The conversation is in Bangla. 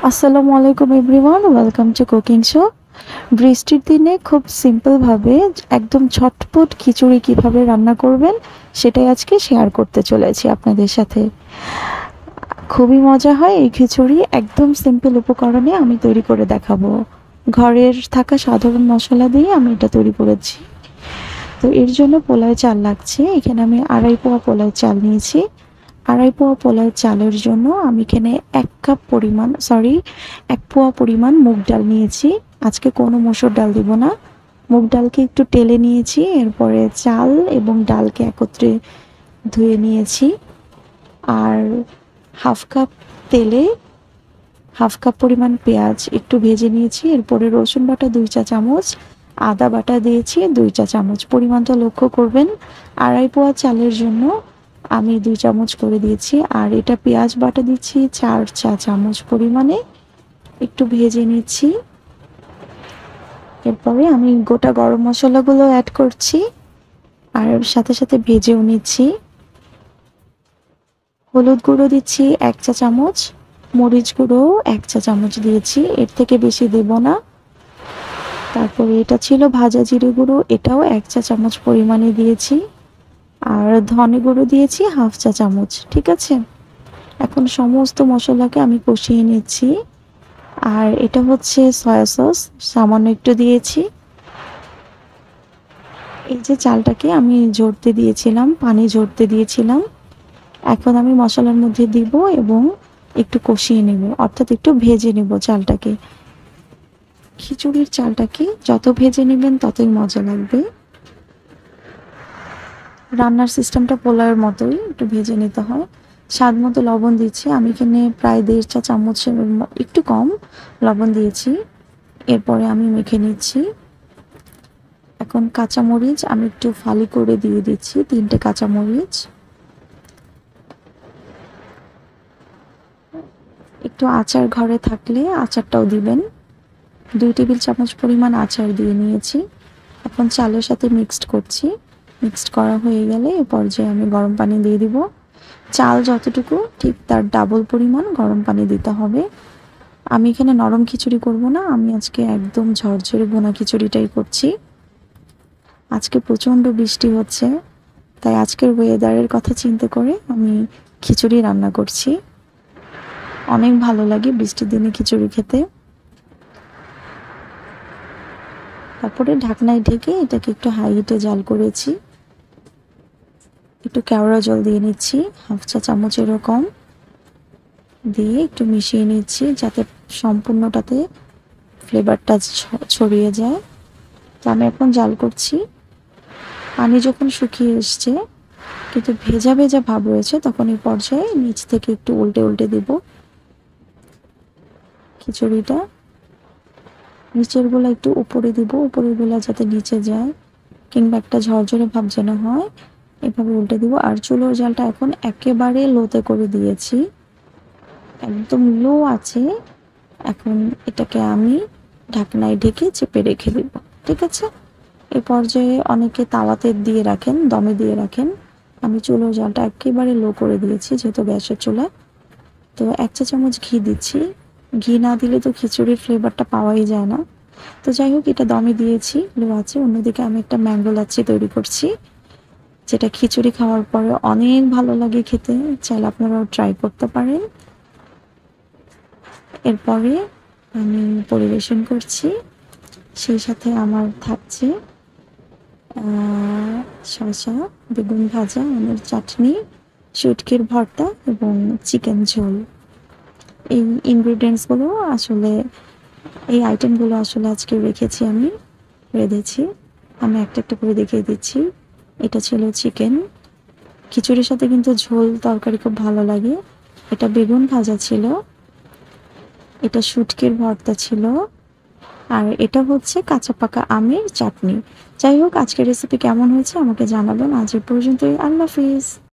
আসসালামু আলাইকুম everyone, welcome to cooking show. বৃষ্টির দিনে খুব সিম্পলভাবে একদম ঝটপট খিচুড়ি কিভাবে রান্না করবেন সেটাই আজকে শেয়ার করতে চলেছি আপনাদের সাথে। খুবই মজা হয় এই খিচুড়ি, একদম সিম্পল উপকরণে আমি তৈরি করে দেখাবো। ঘরের থাকা সাধারণ মশলা দিয়ে আমি এটা তৈরি করেছি। তো এর জন্য পোলাও চাল লাগছে। এখানে আমি 2.5 পোয়া পোলাও চাল নিয়েছি। 2.5 পোয়া পোলাও চালের জন্য আমি এখানে 1 পোয়া পরিমাণ মুগ ডাল নিয়েছি। আজকে কোনো মসুর ডাল দিব না। মুগ ডালকে একটু টেলে নিয়েছি, এরপরে চাল এবং ডালকে একত্রে ধুয়ে নিয়েছি। আর হাফ কাপ তেলে হাফ কাপ পরিমাণ পেঁয়াজ একটু ভেজে নিয়েছি। এরপরে রসুন বাটা 2 চা চামচ, আদা বাটা দিয়েছি 2 চা চামচ। পরিমাণটা লক্ষ্য করবেন। 2.5 পোয়া চালের জন্য আমি 2 চামচ করে দিয়েছি। আর এটা পেঁয়াজ বাটা দিচ্ছি 4 চা চামচ পরিমাণে, একটু ভেজে নিচ্ছি। এরপরে আমি গোটা গরম মশলাগুলো অ্যাড করছি আর সাথে সাথে ভেজেও নিচ্ছি। হলুদ গুঁড়ো দিচ্ছি 1 চা চামচ, মরিচ গুঁড়ো 1 চা চামচ দিয়েছি, এর থেকে বেশি দেব না। তারপরে এটা ছিল ভাজা জিরে গুঁড়ো, এটাও 1 চা চামচ পরিমাণে দিয়েছি। আর ধনে গুঁড়ো দিয়েছি হাফ চা চামচ। ঠিক আছে, এখন সমস্ত মশলাকে আমি কষিয়ে নিচ্ছি। আর এটা হচ্ছে সয়া সস, সামান্য একটু দিয়েছি। এই যে চালটাকে আমি ঝরতে দিয়েছিলাম, পানি ঝরতে দিয়েছিলাম, এখন আমি মশলার মধ্যে দিব এবং একটু কষিয়ে নেব, অর্থাৎ একটু ভেজে নেব চালটাকে। খিচুড়ির চালটাকে যত ভেজে নেবেন ততই মজা লাগবে। রান্নার সিস্টেমটা পোলাওয়ের মতোই, একটু ভেজে নিতে হয়। স্বাদ মতো লবণ দিচ্ছি, আমি এখানে প্রায় 1.5 চা চামচের একটু কম লবণ দিয়েছি। এরপরে আমি মেখে নিচ্ছি। এখন কাঁচামরিচ আমি একটু ফালি করে দিয়ে দিচ্ছি, 3টে কাঁচামরিচ। একটু আচার ঘরে থাকলে আচারটাও দিবেন। 2 টেবিল চামচ পরিমাণ আচার দিয়ে নিয়েছি। এখন চালের সাথে মিক্সড করছি। মিক্সড করা হয়ে গেলে এ পর্যায়ে আমি গরম পানি দিয়ে দিব। চাল যতটুকু ঠিক তার ডাবল পরিমাণ গরম পানি দিতে হবে। আমি এখানে নরম খিচুড়ি করব না, আমি আজকে একদম ঝরঝরে বোনা খিচুড়িটাই করছি। আজকে প্রচণ্ড বৃষ্টি হচ্ছে, তাই আজকের ওয়েদারের কথা চিন্তা করে আমি খিচুড়ি রান্না করছি। অনেক ভালো লাগে বৃষ্টির দিনে খিচুড়ি খেতে। তারপরে ঢাকনায় ঢেকে এটাকে একটু হাই হিটে জাল করেছি। একটু কেওড়া জল দিয়ে নিচ্ছি, হাফ চা চামচ এরকম দিয়ে একটু মিশিয়ে নিচ্ছি যাতে সম্পূর্ণটাতে ফ্লেভারটা ছড়িয়ে যায়। তো আমি এখন জাল করছি। পানি যখন শুকিয়ে এসছে কিন্তু ভেজা ভেজা ভাব রয়েছে, তখন এই পর্যায়ে নিচ থেকে একটু উল্টে উল্টে দিব খিচুড়িটা। নিচের গুলা একটু উপরে দিব, উপরের গুলা যাতে নিচে যায়, কিংবা একটা ঝরঝরে ভাব যেন হয়, এভাবে উল্টে দিব। আর চুলোর জালটা এখন একেবারে লোতে করে দিয়েছি, একদম লো আছে। এখন এটাকে আমি ঢাকনায় ঢেকে চেপে রেখে দিব। ঠিক আছে, এ পর্যায়ে অনেকে তাওয়াতে দিয়ে রাখেন, দমে দিয়ে রাখেন। আমি চুলোর জালটা একেবারে লো করে দিয়েছি যেহেতু গ্যাসের চুলা। তো 1 চা চামচ ঘি দিচ্ছি। ঘি না দিলে তো খিচুড়ির ফ্লেভারটা পাওয়াই যায় না। তো যাই হোক, এটা দমে দিয়েছি, লো আছে। অন্যদিকে আমি একটা ম্যাঙ্গো লাচ্ছি তৈরি করছি, যেটা খিচুড়ি খাওয়ার পরে অনেক ভালো লাগে খেতে। চাইলে আপনারাও ট্রাই করতে পারেন। এরপরে আমি পরিবেশন করছি, সেই সাথে আমার থাকছে শসা, বেগুন ভাজা, আমের চাটনি, শুটকির ভর্তা এবং চিকেন ঝোল। এই ইনগ্রিডিয়েন্টসগুলো আসলে, এই আইটেমগুলো আসলে আজকে রেখেছি, আমি রেঁধেছি। আমি একটা একটা করে দেখিয়ে দিচ্ছি। এটা ছিল চিকেন, খিচুড়ির সাথে কিন্তু ঝোল তরকারি খুব ভালো লাগে। এটা বেগুন ভাজা ছিল, এটা শুটকির ভর্তা ছিল, আর এটা হচ্ছে কাঁচা পাকা আমের চাটনি। যাই হোক, আজকের রেসিপি কেমন হয়েছে আমাকে জানাবেন। আজ এ পর্যন্তই, আল্লাহ হাফিজ।